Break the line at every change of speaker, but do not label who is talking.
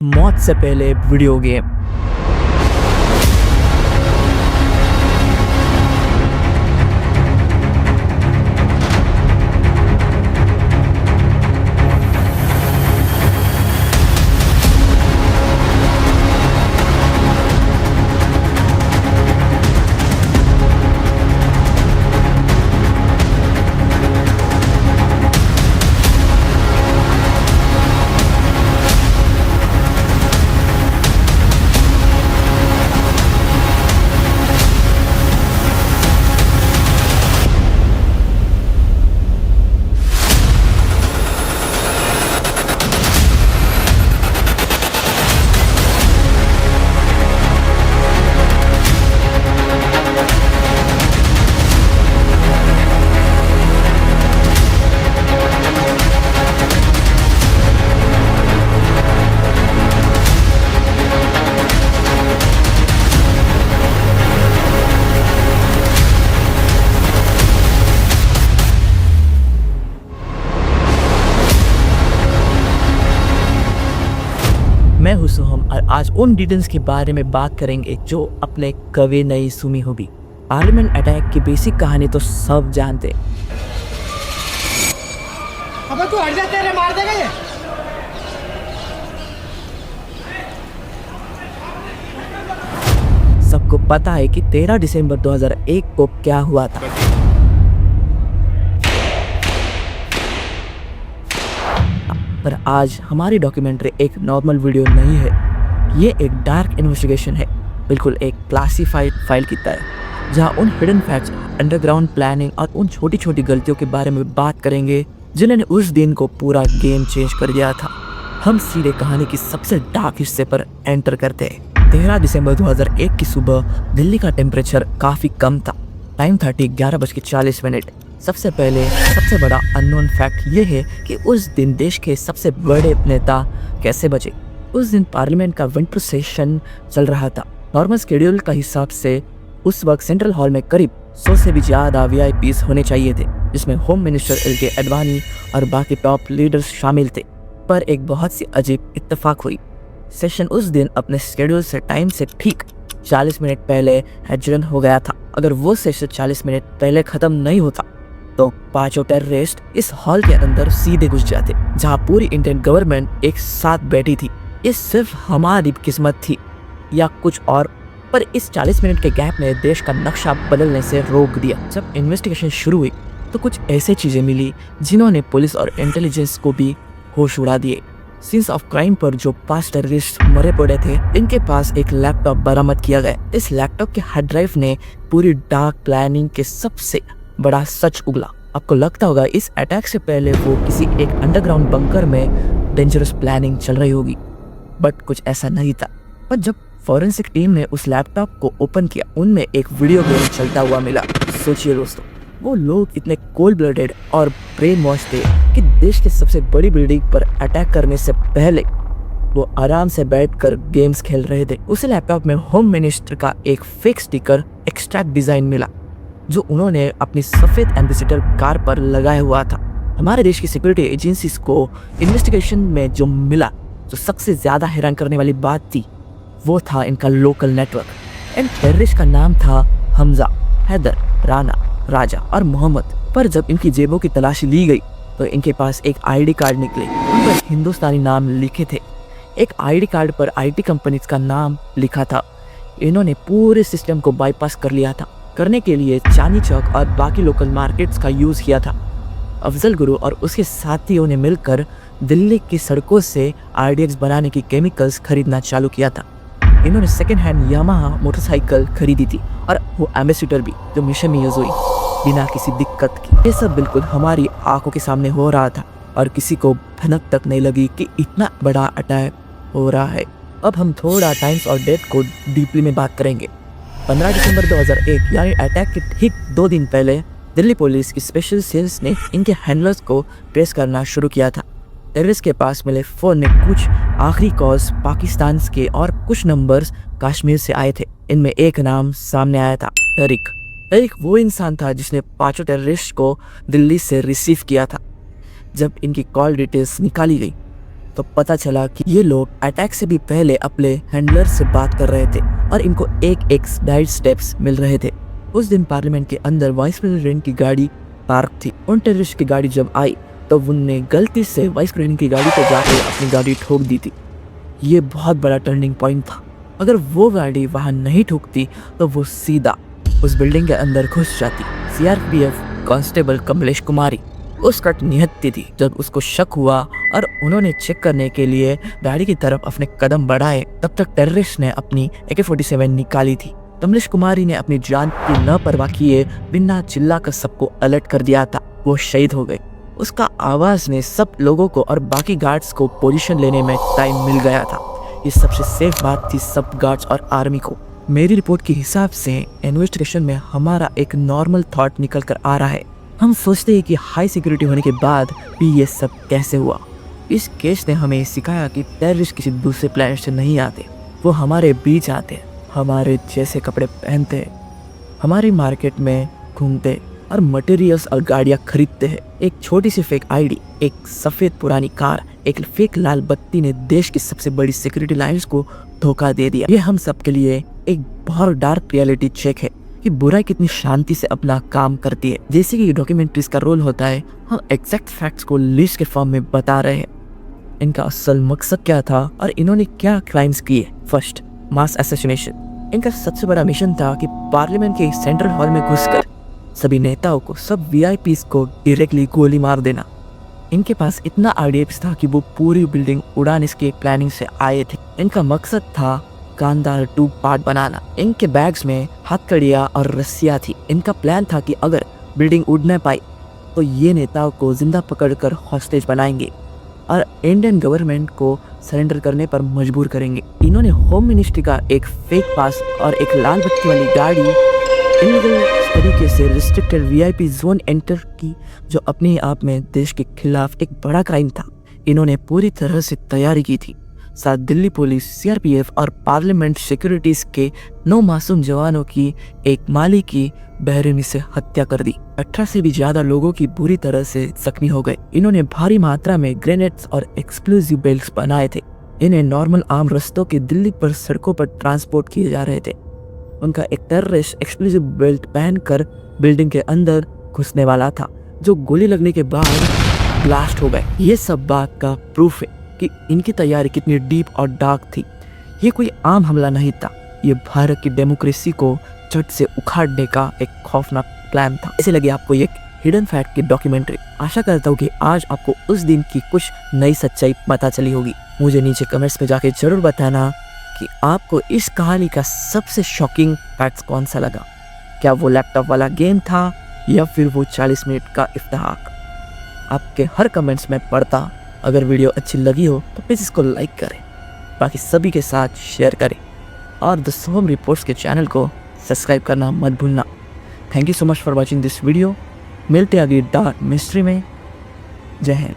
मौत से पहले वीडियो गेम। मैं हूं सोहम और आज उन डिटेल्स के बारे में बात करेंगे जो अपने कभी नहीं सुनी होगी। पार्लियामेंट अटैक की बेसिक कहानी तो सब जानते।
अबे तू हट जा, तेरे मार देगा ये।
सबको पता है कि 13 दिसंबर 2001 को क्या हुआ था। पर आज हमारी डॉक्यूमेंट्री एक नॉर्मल वीडियो नहीं है, ये एक डार्क इन्वेस्टिगेशन है, बिल्कुल एक क्लासिफाइड फाइल की तरह, जहां उन हिडन फैक्ट्स, अंडरग्राउंड प्लानिंग और उन छोटी छोटी गलतियों के बारे में बात करेंगे जिन्होंने उस दिन को पूरा गेम चेंज कर दिया था। हम सीधे कहानी की सबसे डार्क हिस्से पर एंटर करते हैं। 13 दिसंबर 2001 की सुबह दिल्ली का टेम्परेचर काफ़ी कम था। टाइम था 11:40। सबसे पहले सबसे बड़ा अननोन फैक्ट ये है कि उस दिन देश के सबसे बड़े नेता कैसे बचे। उस दिन पार्लियामेंट का विंटर सेशन चल रहा था। नॉर्मल शेड्यूल का हिसाब से उस वक्त सेंट्रल हॉल में करीब 100 से भी ज़्यादा VIPs होने चाहिए थे, जिसमें होम मिनिस्टर LK अडवाणी और बाकी टॉप लीडर्स शामिल थे। पर एक बहुत सी अजीब इत्तेफाक हुई। सेशन उस दिन अपने शेड्यूल से टाइम से ठीक 40 मिनट पहले एडजर्न हो गया था। अगर वो सेशन 40 मिनट पहले ख़त्म नहीं होता तो 5 टेररिस्ट इस हॉल के अंदर सीधे घुस जाते, जहां पूरी इंडियन गवर्नमेंट एक साथ बैठी थी। ये सिर्फ हमारी किस्मत थी या कुछ और, पर इस 40 मिनट के गैप ने देश का नक्शा बदलने से रोक दिया। जब इन्वेस्टिगेशन शुरू हुई तो कुछ ऐसे चीजें मिली जिन्होंने पुलिस और इंटेलिजेंस को भी होश उड़ा दिए। सीन्स ऑफ क्राइम पर जो 5 टेररिस्ट मरे पड़े थे, इनके पास एक लैपटॉप बरामद किया गया। इस लैपटॉप के हार्ड ड्राइव ने पूरी डार्क प्लानिंग के सबसे बड़ा सच उगला। आपको लगता होगा इस अटैक से पहले वो किसी एक अंडरग्राउंड बंकर में डेंजरस प्लानिंग चल रही होगी, बट कुछ ऐसा नहीं था। पर जब फॉरेंसिक टीम ने उस लैपटॉप को ओपन किया, उनमें एक वीडियो गेम चलता हुआ मिला। सोचिए दोस्तों, वो लोग इतने कोल्ड ब्लडेड और ब्रेन वॉश थे कि देश की सबसे बड़ी बिल्डिंग पर अटैक करने से पहले वो आराम से बैठकर गेम्स खेल रहे थे। उस लैपटॉप में होम मिनिस्टर का एक फेक स्टिकर एक्सट्रैक्ट डिजाइन मिला, जो उन्होंने अपनी सफेद एम्बेसडर कार पर लगाया हुआ था। हमारे देश की सिक्योरिटी एजेंसीज को इन्वेस्टिगेशन में जो मिला, जो सबसे ज्यादा हैरान करने वाली बात थी, वो था इनका लोकल नेटवर्क। इन टेररिस्ट का नाम था हमजा, हैदर, राना, राजा और मोहम्मद। पर जब इनकी जेबों की तलाशी ली गई तो इनके पास एक ID कार्ड निकले, उन पर हिंदुस्तानी नाम लिखे थे। एक ID कार्ड पर IT कंपनीज का नाम लिखा था। इन्होंने पूरे सिस्टम को बाईपास कर लिया था। करने के लिए चांदनी चौक और बाकी लोकल मार्केट्स का यूज़ किया था। अफजल गुरु और उसके साथियों ने मिलकर दिल्ली की सड़कों से RDX बनाने की केमिकल्स खरीदना चालू किया था। इन्होंने सेकेंड हैंड यामाहा मोटरसाइकिल खरीदी थी और वो एम्बेसडर भी, जो मिशन में यूज हुई बिना किसी दिक्कत के। ये सब बिल्कुल हमारी आंखों के सामने हो रहा था और किसी को भनक तक नहीं लगी कि इतना बड़ा अटैक हो रहा है। अब हम थोड़ा टाइम्स और डेट को डीपली में बात करेंगे। 15 दिसंबर 2001 यानी अटैक के ठीक 2 दिन पहले दिल्ली पुलिस की स्पेशल सेल्स ने इनके हैंडलर्स को ट्रेस करना शुरू किया था। टेररिस्ट के पास मिले फोन में कुछ आखिरी कॉल्स पाकिस्तान के और कुछ नंबर्स कश्मीर से आए थे। इनमें एक नाम सामने आया था, तरीक। तरीक वो इंसान था जिसने 5 टेररिस्ट को दिल्ली से रिसीव किया था। जब इनकी कॉल डिटेल्स निकाली गई तो पता चला कि ये लोग अटैक से भी पहले अपने हैंडलर से बात कर रहे थे और इनको एक एक्सपेडाइट स्टेप्स मिल रहे थे। उस दिन पार्लियामेंट के अंदर वाइस प्रेसिडेंट की गाड़ी पार्क थी। उन टेररिस्ट की गाड़ी जब आई तो उनने गलती से वाइस प्रेसिडेंट की गाड़ी पर जाकर अपनी गाड़ी ठोक दी थी। ये बहुत बड़ा टर्निंग पॉइंट था। अगर वो गाड़ी वहाँ नहीं ठुकती तो वो सीधा उस बिल्डिंग के अंदर घुस जाती। सीआरपीएफ कांस्टेबल कमलेश कुमारी उस कट निहत्ती थी। जब उसको शक हुआ और उन्होंने चेक करने के लिए गाड़ी की तरफ अपने कदम बढ़ाए, तब तक टेररिस्ट ने अपनी AK-47 निकाली थी। कमलेश कुमारी ने अपनी जान की न परवाह किए बिना चिल्लाकर सबको अलर्ट कर दिया था। वो शहीद हो गए। उसका आवाज ने सब लोगों को और बाकी गार्ड्स को पोजीशन लेने में टाइम मिल गया था। ये सबसे सेफ बात थी सब गार्ड्स और आर्मी को। मेरी रिपोर्ट के हिसाब से इन्वेस्टिगेशन में हमारा एक नॉर्मल थॉट निकल कर आ रहा है। हम सोचते हैं कि हाई सिक्योरिटी होने के बाद भी ये सब कैसे हुआ। इस केस ने हमें सिखाया कि टेररिस्ट किसी दूसरे प्लेनेट से नहीं आते। वो हमारे बीच आते, हमारे जैसे कपड़े पहनते, हमारी मार्केट में घूमते और मटेरियल्स और गाड़ियाँ खरीदते हैं। एक छोटी सी फेक आईडी, एक सफ़ेद पुरानी कार, एक फेक लाल बत्ती ने देश की सबसे बड़ी सिक्योरिटी लाइंस को धोखा दे दिया। ये हम सब के लिए एक बहुत डार्क रियलिटी चेक है कि बुराई कितनी शांति से अपना काम करती है। जैसे कि डॉक्यूमेंट्रीज का रोल होता है, हम एग्जैक्ट फैक्ट्स को लिस्ट के फॉर्म में बता रहे हैं। इनका असल मकसद क्या था और इन्होंने क्या क्राइम्स किए। फर्स्ट, मास असैसिनेशन। इनका सबसे बड़ा मिशन था कि पार्लियामेंट के सेंट्रल हॉल में घुसकर सभी नेताओं को, सब VIPs को डायरेक्टली गोली मार देना। इनके पास इतना आइडियाज था कि वो पूरी बिल्डिंग उड़ाने की प्लानिंग से आए थे। इनका मकसद था कांधार 2 पार्ट बनाना। इनके बैग्स में हथकड़ियाँ और रस्सियाँ थी। इनका प्लान था कि अगर बिल्डिंग उड़ न पाई तो ये नेताओं को जिंदा पकड़कर हॉस्टेज बनाएंगे और इंडियन गवर्नमेंट को सरेंडर करने पर मजबूर करेंगे। इन्होंने होम मिनिस्ट्री का एक फेक पास और एक लाल बत्ती वाली गाड़ी इलीगल तरीके से रिस्ट्रिक्टेड VIP जोन एंटर की, जो अपने आप में देश के खिलाफ एक बड़ा क्राइम था। इन्होंने पूरी तरह से तैयारी की थी। साथ दिल्ली पुलिस, CRPF और पार्लियामेंट सिक्योरिटीज के 9 मासूम जवानों की एक माली की बेरहमी से हत्या कर दी। 18 से भी ज्यादा लोगों की बुरी तरह से जख्मी हो गए। इन्होंने भारी मात्रा में ग्रेनेड्स और एक्सप्लोजिव बेल्ट्स बनाए थे। इन्हें नॉर्मल आम रस्तों के दिल्ली पर सड़कों पर ट्रांसपोर्ट किए जा रहे थे। उनका एक टेररिस्ट एक्सप्लोजिव बेल्ट पहनकर बिल्डिंग के अंदर घुसने वाला था, जो गोली लगने के बाद ब्लास्ट हो गए। ये सब बात का प्रूफ है कि इनकी तैयारी कितनी डीप और डार्क थी। ये कोई आम हमला नहीं था। ये भारत की डेमोक्रेसी को जड़ से उखाड़ने का एक खौफनाक प्लान था। ऐसे लगे आपको ये हिडन फैक्ट की डॉक्यूमेंट्री। आशा करता हूँ कि आज आपको उस दिन की कुछ नई सच्चाई पता चली होगी। मुझे नीचे कमेंट्स में जाके जरूर बताना कि आपको इस कहानी का सबसे शॉकिंग फैक्ट कौन सा लगा। क्या वो लैपटॉप वाला गेम था या फिर वो 40 मिनट का इफ्तिहाक। आपके हर कमेंट्स में पढ़ता। अगर वीडियो अच्छी लगी हो तो प्लीज़ इसको लाइक करें, बाकी सभी के साथ शेयर करें और द सोहम रिपोर्ट्स के चैनल को सब्सक्राइब करना मत भूलना। Thank you so much for watching this video. मिलते हैं अगली डार्क मिस्ट्री में। जय हिंद।